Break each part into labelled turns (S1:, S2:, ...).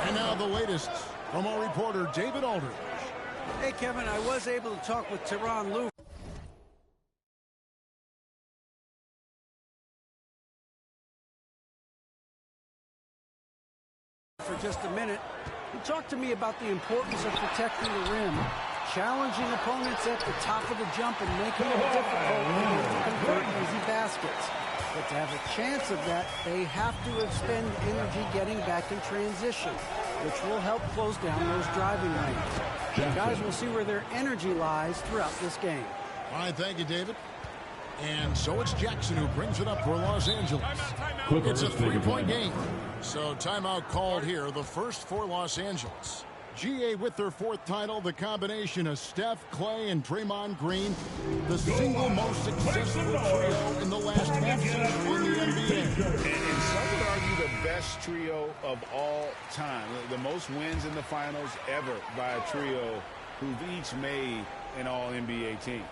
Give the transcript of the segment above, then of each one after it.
S1: And now the latest from our reporter, David Aldridge.
S2: Hey, Kevin, I was able to talk with Tyronn Lue for just a minute. He talked to me about the importance of protecting the rim, challenging opponents at the top of the jump and making it difficult for them to convert easy baskets. But to have a chance of that, they have to expend energy getting back in transition, which will help close down those driving lanes. The guys will see where their energy lies throughout this game.
S1: All right, thank you, David. And so it's Jackson who brings it up for Los Angeles. It's a three-point game. So timeout called here, the first for Los Angeles. GA with their fourth title, the combination of Steph, Clay, and Draymond Green, the single most successful trio in the last half century in the NBA.
S3: And some would argue the best trio of all time. The most wins in the finals ever by a trio who've each made an All-NBA team.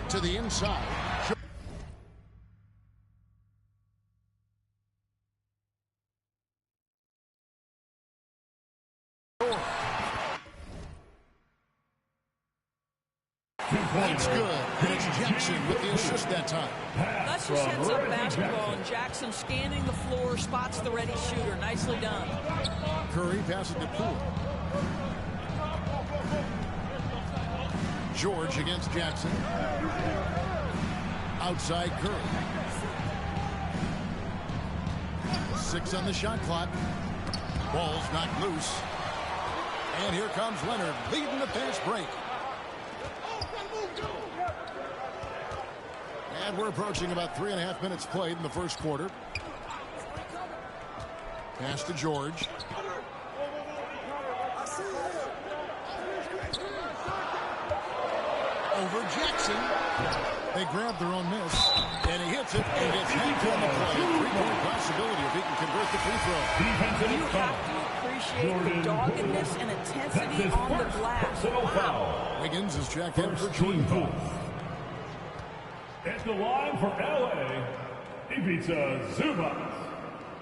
S1: To the inside. That's good. And it's Jackson with the assist that time.
S4: That's just heads up basketball, and Jackson scanning the floor, spots the ready shooter. Nicely done.
S1: Curry passes to Poole. George against Jackson. Outside Curry. 6 on the shot clock. Ball's knocked loose. And here comes Leonard leading the fast break. And we're approaching about 3.5 minutes played in the first quarter. Pass to George. Over Jackson. They grab their own miss. And he hits it and gets hacked on the play. Three-point possibility if he can convert the free throw.
S4: You have to appreciate the doggedness and intensity on the glass. Wow.
S1: Wiggins is checked in for Jordan Poole.
S5: At the line for LA, he beats Zubac.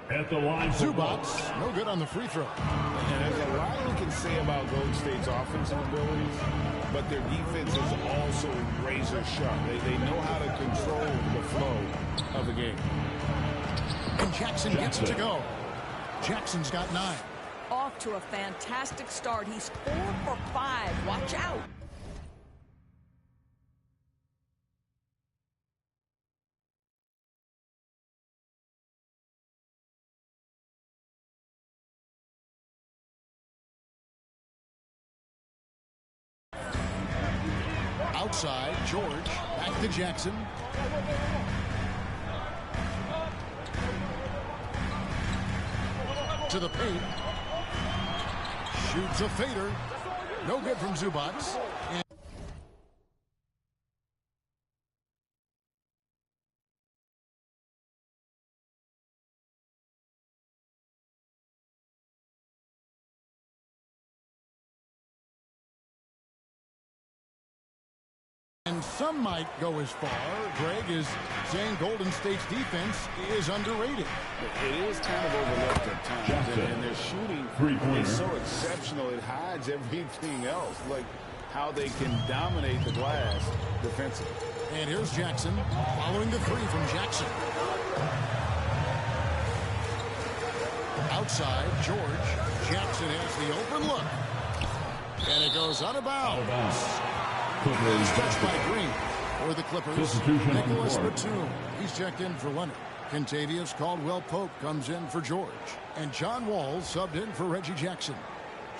S5: At the line for
S1: Zubac, no good on the free throw.
S3: And there's a lot you can say about Golden State's offensive abilities, but their defense is also razor sharp. They know how to control the flow of the game.
S1: And Jackson gets it to go. Jackson's got 9.
S4: Off to a fantastic start. He's 4 for 5. Watch out.
S1: Outside, George, back to Jackson. To the paint. Shoots a fader. No good from Zubac. And some might go as far, Greg, is saying Golden State's defense is underrated.
S3: It is kind of overlooked at times, and their shooting is so exceptional it hides everything else, like how they can dominate the glass defensively.
S1: And here's Jackson following the three from Jackson. Outside, George. Jackson has the open look. And it goes out of bounds. Touched by Green. For the Clippers, Nicholas Batum. He's checked in for Leonard. Contavious Caldwell-Pope comes in for George. And John Wall subbed in for Reggie Jackson.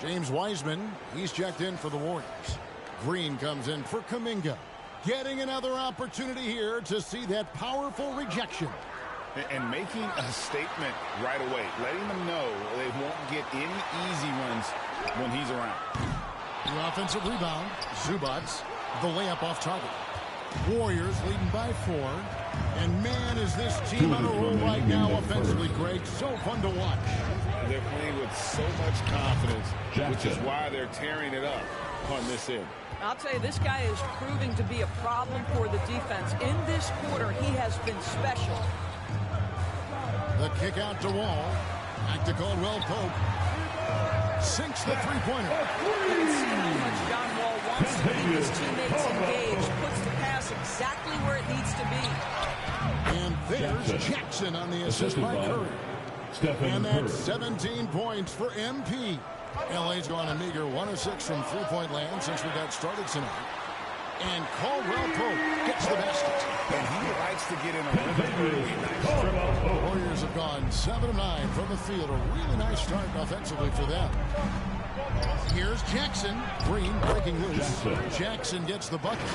S1: James Wiseman, he's checked in for the Warriors. Green comes in for Kuminga. Getting another opportunity here to see that powerful rejection.
S3: And making a statement right away. Letting them know they won't get any easy runs when he's around.
S1: The offensive rebound. Zubac, the layup off target. Warriors leading by 4. And man, is this team on a roll right now offensively, Greg. So fun to watch.
S3: They're playing with so much confidence, which is why they're tearing it up on this end.
S4: I'll tell you, this guy is proving to be a problem for the defense. In this quarter, he has been special.
S1: The kick out to Wall. Back to Caldwell Pope. Sinks the three-pointer.
S4: You can see how much John Wall wants to keep his teammates engaged. Puts the pass exactly where it needs to be.
S1: And there's Jackson on the assist by Curry. And that's 17 points for MP. LA's gone a meager 1 of 6 from three-point land since we got started tonight. And Caldwell Pope gets the basket.
S3: And he likes to get in a really nice.
S1: The Warriors have gone 7 of 9 from the field. A really nice start offensively for them. Here's Jackson. Green breaking loose. Jackson gets the bucket.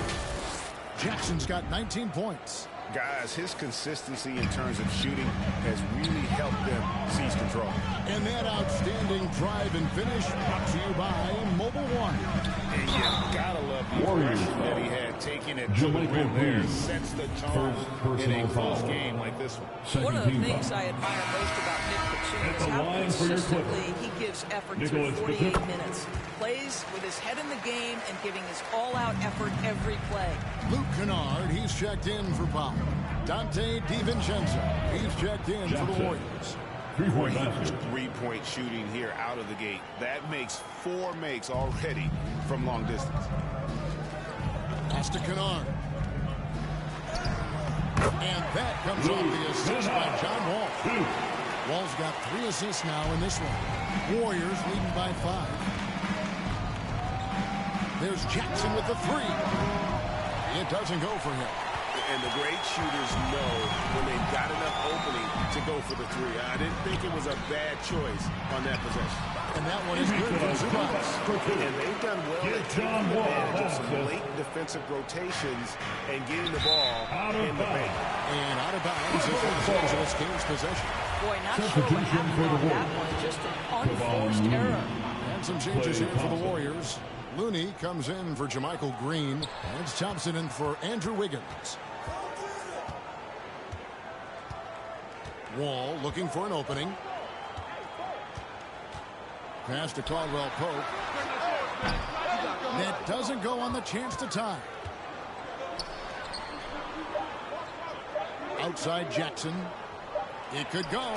S1: Jackson's got 19 points.
S3: Guys, his consistency in terms of shooting has really helped them seize control.
S1: And that outstanding drive and finish brought to you by Mobile One.
S3: And you gotta love the aggression that he had taking it to the rim there. Sets the tone in a close game like this one.
S4: One of the things I admire most about Nick Batum is how consistently he gives effort through 48 minutes. Plays with his head in the game and giving his all-out effort every play.
S1: Luke Kennard, he's checked in for Powell. Dante DiVincenzo, he's checked in for the Warriors.
S3: Three-point shooting here out of the gate. That makes 4 makes already from long distance.
S1: Pass to Kennard. And that comes off the assist by John Wall. Wall's got 3 assists now in this one. Warriors leading by 5. There's Jackson with the 3. It doesn't go for him.
S3: And the great shooters know when they've got enough opening to go for the 3. I didn't think it was a bad choice on that possession.
S1: And that one is good for Zubats.
S3: And they've done well at taking advantage of some late defensive rotations and getting the ball in the paint.
S1: And out of bounds is Los Angeles Kings possession.
S4: Boy, not sure what happened on that one. Just an unforced error.
S1: And some changes here for the Warriors. Looney comes in for Jermichael Green. And it's Thompson in for Andrew Wiggins. Wall looking for an opening. Pass to Caldwell Pope. That doesn't go on the chance to tie. Outside Jackson. It could go.
S3: One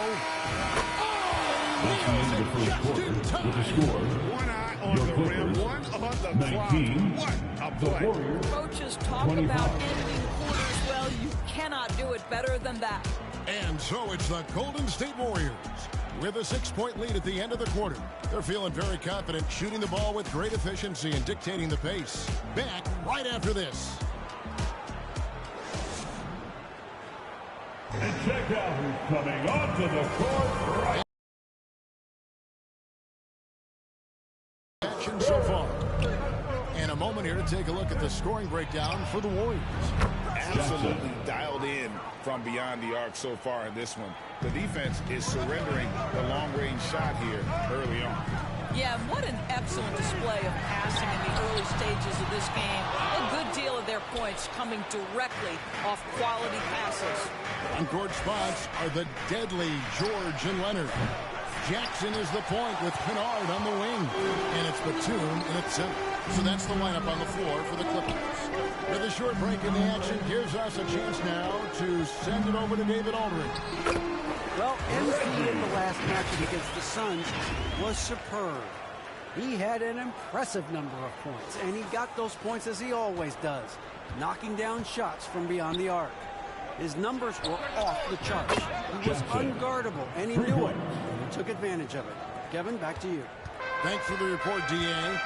S3: eye on the rim, one on the clock. What a play.
S4: Coaches talk about ending quarters. Well, you cannot do it better than that.
S1: And so it's the Golden State Warriors with a 6-point lead at the end of the quarter. They're feeling very confident, shooting the ball with great efficiency and dictating the pace. Back right after this.
S5: And check out who's coming onto the court right.
S1: Action so far. And a moment here to take a look at the scoring breakdown for the Warriors.
S3: Absolutely dialed in from beyond the arc so far in this one. The defense is surrendering the long-range shot here early on.
S4: Yeah, what an excellent display of passing in the early stages of this game. A good deal of their points coming directly off quality passes.
S1: On-court spots are the deadly George and Leonard. Jackson is the point with Kennard on the wing. And it's Batum in its center. So that's the lineup on the floor for the Clippers. With a short break in the action, gives us a chance now to send it over to David Aldridge.
S2: Well, MC in the last matchup against the Suns was superb. He had an impressive number of points, and he got those points as he always does, knocking down shots from beyond the arc. His numbers were off the charts. He was unguardable, and he knew it. He took advantage of it. Kevin, back to you.
S1: Thanks for the report, D.A.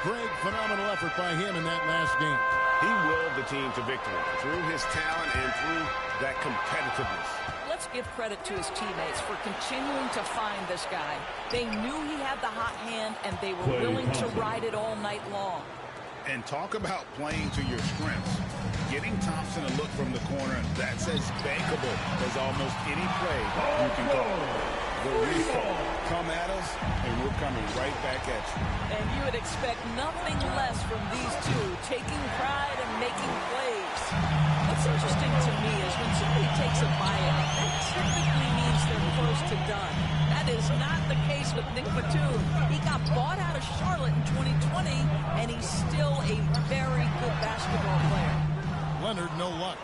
S1: Great, phenomenal effort by him in that last game.
S3: He willed the team to victory through his talent and through that competitiveness.
S4: Let's give credit to his teammates for continuing to find this guy. They knew he had the hot hand, and they were willing to ride it all night long.
S3: And talk about playing to your strengths. Getting Thompson a look from the corner, that's as bankable as almost any play you can call. The reset, come at us, and we're coming right back at you.
S4: And you would expect nothing less from these two, taking pride and making plays. What's interesting to me is when somebody takes a buyout, that typically means they're close to done. That is not the case with Nick Batum. He got bought out of Charlotte in 2020, and he's still a very good basketball player.
S1: Leonard, no luck.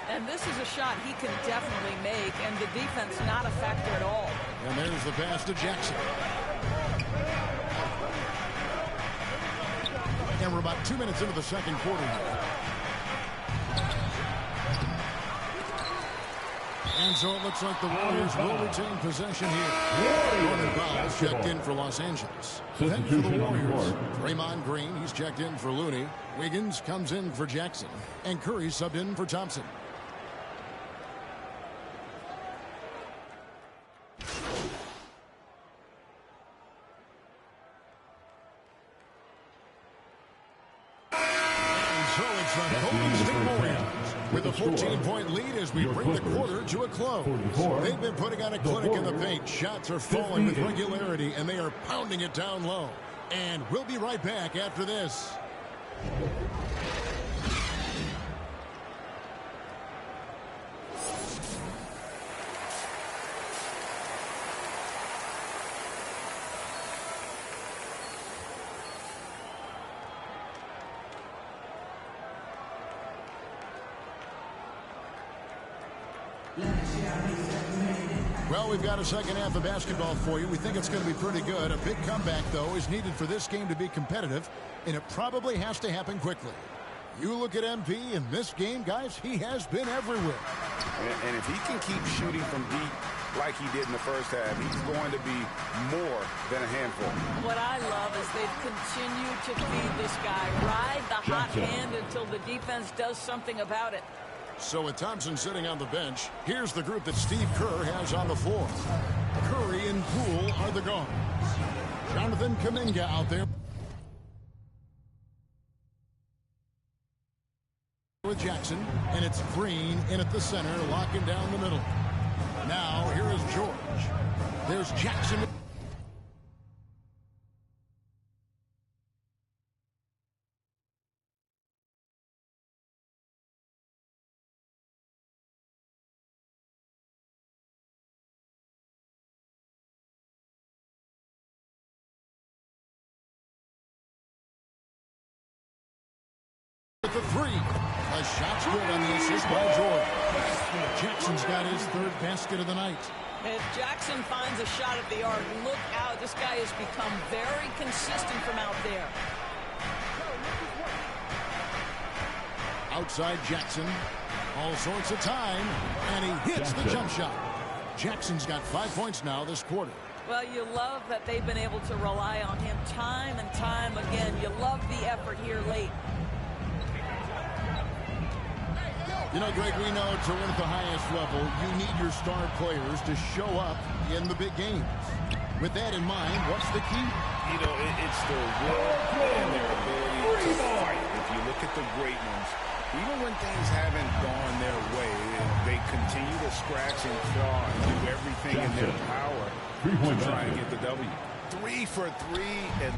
S4: And this is a shot he can definitely make, and the defense not a factor at all.
S1: And there's the pass to Jackson. And we're about 2 minutes into the second quarter. And so it looks like the Warriors will retain possession here. Norman Powell checked in for Los Angeles. Then for the Warriors, Draymond Green, he's checked in for Looney. Wiggins comes in for Jackson. And Curry subbed in for Thompson. With a 14-point lead as we bring the quarter to a close. They've been putting on a clinic in the paint. Shots are falling with regularity, and they are pounding it down low. And we'll be right back after this. Well, we've got a second half of basketball for you. We think it's going to be pretty good. A big comeback, though, is needed for this game to be competitive, and it probably has to happen quickly. You look at MP in this game, guys, he has been everywhere.
S3: And if he can keep shooting from deep like he did in the first half, he's going to be more than a handful.
S4: What I love is they've continued to feed this guy, ride the hot hand until the defense does something about it.
S1: So with Thompson sitting on the bench, here's the group that Steve Kerr has on the floor. Curry and Poole are the guards. Jonathan Kuminga out there with Jackson, and it's Green in at the center, locking down the middle. Now here is George. There's Jackson. The three. A shot's good on the assist by George. Jackson's got his third basket of the night.
S4: If Jackson finds a shot at the arc, look out. This guy has become very consistent from out there.
S1: Outside Jackson. All sorts of time. And he hits the jump shot. Jackson's got 5 points now this quarter.
S4: Well, you love that they've been able to rely on him time and time again. You love the effort here late.
S1: You know, Greg, we know to win at the highest level, you need your star players to show up in the big games. With that in mind, what's the key?
S3: You know, it's their will and their ability to fight. If you look at the great ones, even when things haven't gone their way, they continue to scratch and claw and do everything in their power to try and get the W. 3 for 3 and...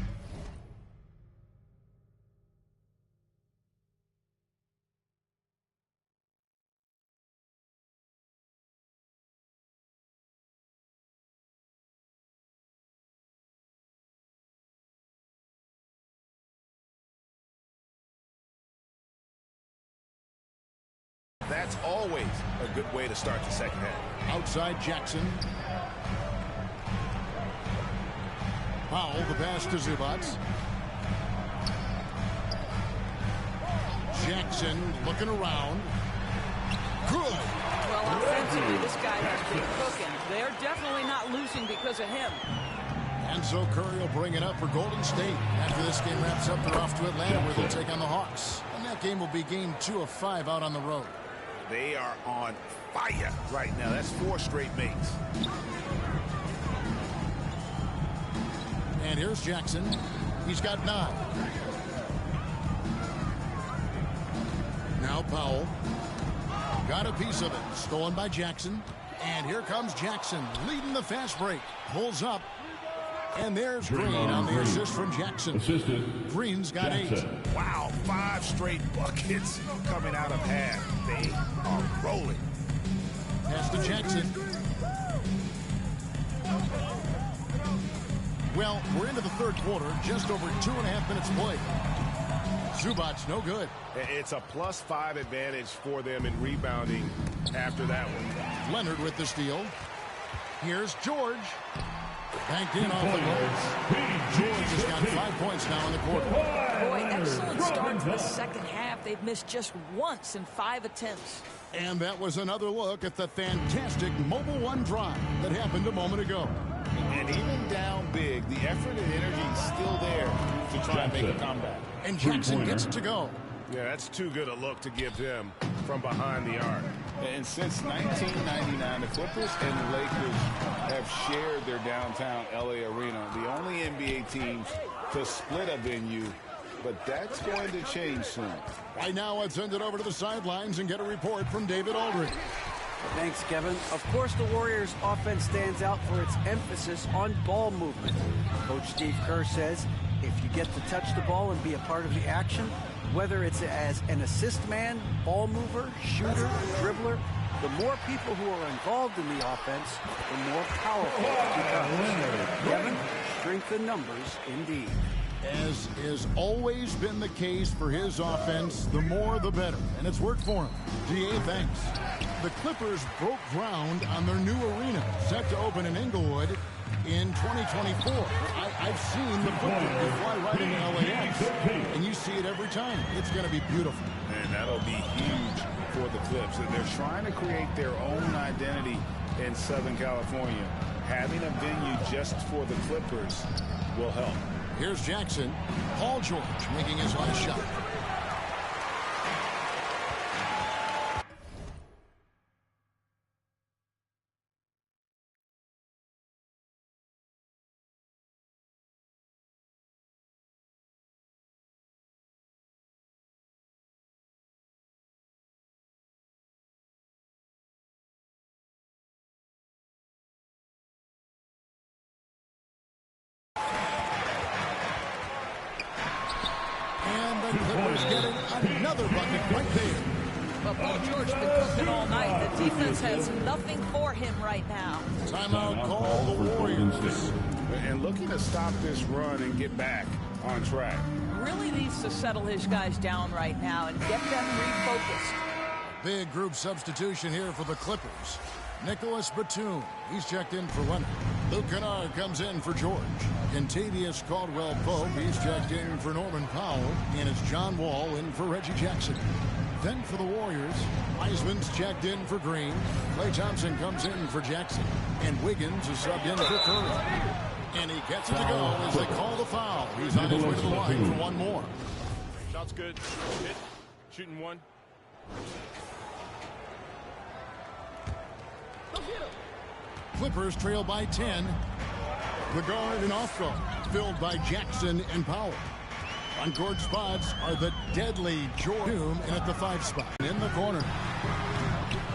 S3: That's always a good way to start the second half.
S1: Outside Jackson. Powell, the pass to Zubats. Jackson looking around. Good.
S4: Well, offensively, this guy has been cooking. They're definitely not losing because of him.
S1: And so Curry will bring it up for Golden State. After this game wraps up, they're off to Atlanta where they'll take on the Hawks. And that game will be game 2 of 5 out on the road.
S3: They are on fire right now. That's 4 straight makes.
S1: And here's Jackson. He's got 9. Now Powell. Got a piece of it. Stolen by Jackson. And here comes Jackson leading the fast break. Pulls up. And there's Green on the assist from Jackson. Green's got 8.
S3: Wow, 5 straight buckets coming out of half. They are rolling.
S1: Pass to Jackson. Well, we're into the third quarter, just over 2.5 minutes played. Zubac's no good.
S3: It's a +5 advantage for them in rebounding after that one.
S1: Leonard with the steal. Here's George. Banked in off the glass. George has got 5 points now in the quarter.
S4: Boy, excellent start to the second half. They've missed just once in 5 attempts.
S1: And that was another look at the fantastic Mobile One drive that happened a moment ago.
S3: And even down big, the effort and energy is still there to try and make a comeback.
S1: And Jackson gets it to go.
S3: Yeah, that's too good a look to give him from behind the arc. And since 1999, the Clippers and the Lakers have shared their downtown LA arena, the only NBA teams to split a venue, but that's going to change soon.
S1: Right now, let's send it over to the sidelines and get a report from David Aldridge.
S2: Thanks, Kevin. Of course, the Warriors' offense stands out for its emphasis on ball movement. Coach Steve Kerr says, if you get to touch the ball and be a part of the action, whether it's as an assist man, ball mover, shooter, dribbler, the more people who are involved in the offense, the more powerful it becomes. Kevin, strength in numbers indeed.
S1: As has always been the case for his offense, the more the better. And it's worked for him. DA, thanks. The Clippers broke ground on their new arena, set to open in Inglewood in 2024. I've seen the football. You fly right into LAX, and you see it every time. It's going to be beautiful.
S3: And that'll be huge for the Clips. And they're trying to create their own identity in Southern California. Having a venue just for the Clippers will help.
S1: Here's Jackson. Paul George making his last shot. Clippers getting another bucket right there.
S4: Well, Paul George has been cooking all night. The defense has nothing for him right now.
S1: Timeout call the Warriors.
S3: And looking to stop this run and get back on track.
S4: Really needs to settle his guys down right now and get them refocused.
S1: Big group substitution here for the Clippers. Nicholas Batum, he's checked in for Leonard. Luke Kennard comes in for George. Kentavious Caldwell-Pope, he's checked in for Norman Powell. And it's John Wall in for Reggie Jackson. Then for the Warriors, Wiseman's checked in for Green. Klay Thompson comes in for Jackson. And Wiggins is subbed in for Curry. And he gets it to go as they call the foul. He's on his way to the line for one more.
S6: Shot's good. Hit. Shooting one.
S1: Clippers trail by 10. The guard and off guard filled by Jackson and Powell. On court spots are the deadly Jordan and at the 5 spot. In the corner.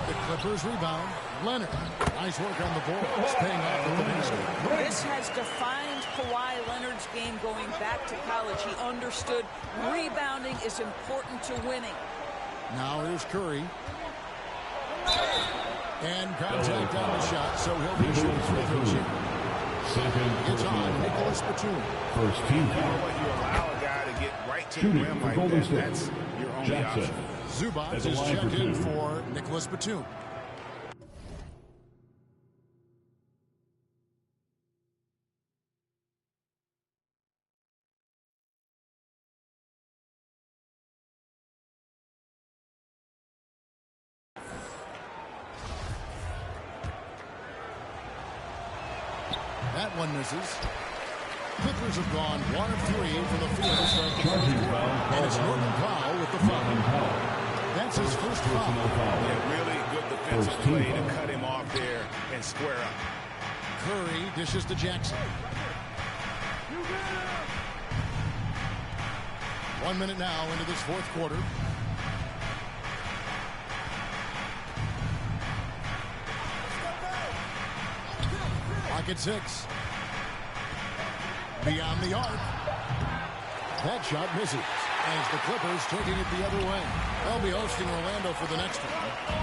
S1: The Clippers rebound. Leonard. Nice work on the board. It's paying off with the basket.
S4: This has defined Kawhi Leonard's game going back to college. He understood rebounding is important to winning.
S1: Now here's Curry. And contact on the shot, so he'll be shooting free throws here. It's on Nicholas Batum.
S5: First team.
S3: You allow a guy to get right to the rim like that. That's your only option.
S1: Zubac is checked in for Nicholas Batum. That one misses. Clippers have gone 1 of 3 from the field to start the fourth quarter. And it's Norman Powell with the foul. That's his first foul.
S3: Yeah, really good defensive play to cut him off there and square up.
S1: Curry dishes to Jackson. 1 minute now into this fourth quarter. Pocket 6. Beyond the arc. That shot misses. As the Clippers taking it the other way. They'll be hosting Orlando for the next one.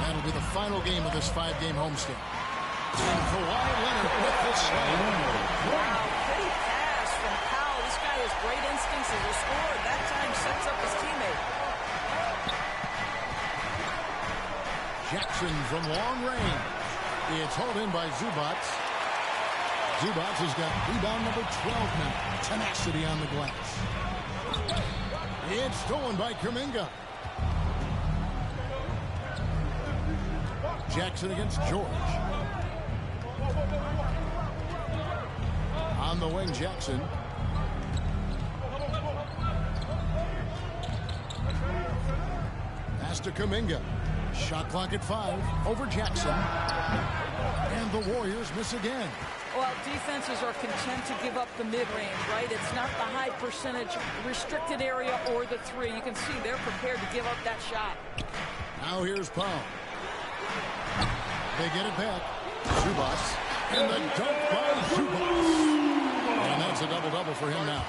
S1: That'll be the final game of this 5-game homestand. And Kawhi Leonard with the slam.
S4: Wow, pretty pass from Powell. This guy shows great instincts as a scorer. That time sets up his teammate.
S1: Jackson from long range. It's hauled in by Zubats. Zubats has got rebound number 12 now. Tenacity on the glass. It's stolen by Kuminga. Jackson against George. On the wing, Jackson. Pass to Kuminga. Shot clock at 5. Over Jackson. And the Warriors miss again.
S4: Well, defenses are content to give up the mid-range, right? It's not the high percentage restricted area or the three. You can see they're prepared to give up that shot.
S1: Now here's Powell. They get it back. Zubats. And the dunk by Zubats. And that's a double-double for him now.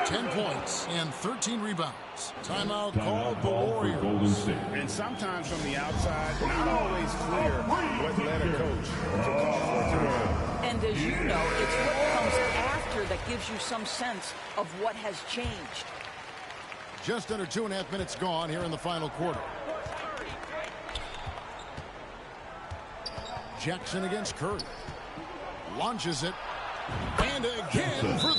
S1: 10 points and 13 rebounds. Timeout called the Warriors.
S3: And sometimes from the outside, not always clear what led a coach to call for a timeout.
S4: And as you know, it's what comes after that gives you some sense of what has changed.
S1: Just under 2.5 minutes gone here in the final quarter. Jackson against Curry. Launches it. And again for...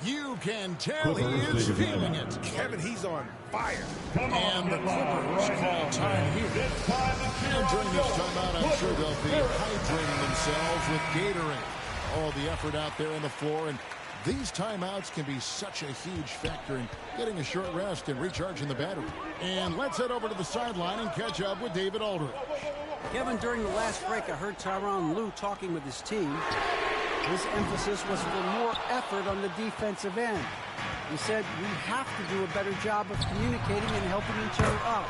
S1: You can tell he is feeling it.
S3: Kevin, he's on fire.
S1: And the Clippers call time here. And during this timeout, I'm sure they'll be hydrating themselves with Gatorade. All the effort out there on the floor, and these timeouts can be such a huge factor in getting a short rest and recharging the battery. And let's head over to the sideline and catch up with David Aldridge.
S2: Kevin, during the last break, I heard Tyronn Lue talking with his team. His emphasis was for more effort on the defensive end. He said, we have to do a better job of communicating and helping each other out.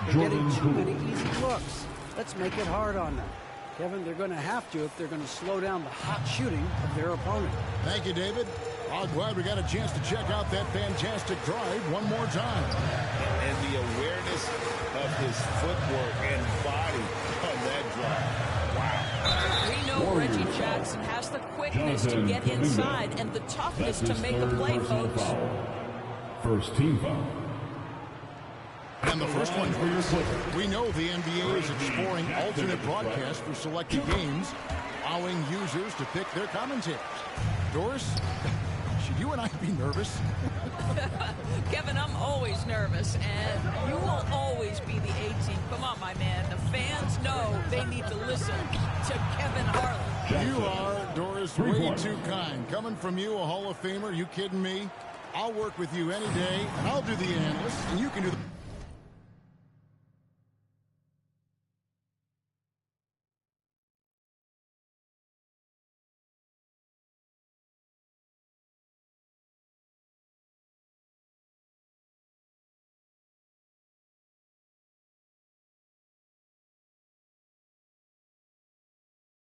S2: They're getting too many easy looks. Let's make it hard on them. Kevin, they're going to have to if they're going to slow down the hot shooting of their opponent.
S1: Thank you, David. I'm glad we got a chance to check out that fantastic drive one more time.
S3: And the awareness of his footwork and body on that drive.
S4: We know Reggie Jackson has the quickness to get inside and the toughness to make a play, folks.
S5: First team foul.
S1: And the first one for your clip. We know the NBA is exploring alternate broadcasts for selected games, allowing users to pick their commentators. Doris, should you and I be nervous?
S4: Kevin, I'm always nervous, and you will always be the A-team. Come on, my man. The fans know they need to listen to Kevin Harlan.
S1: You are, Doris, way too kind. Coming from you, a Hall of Famer, you kidding me? I'll work with you any day, and I'll do the analyst, and you can do the...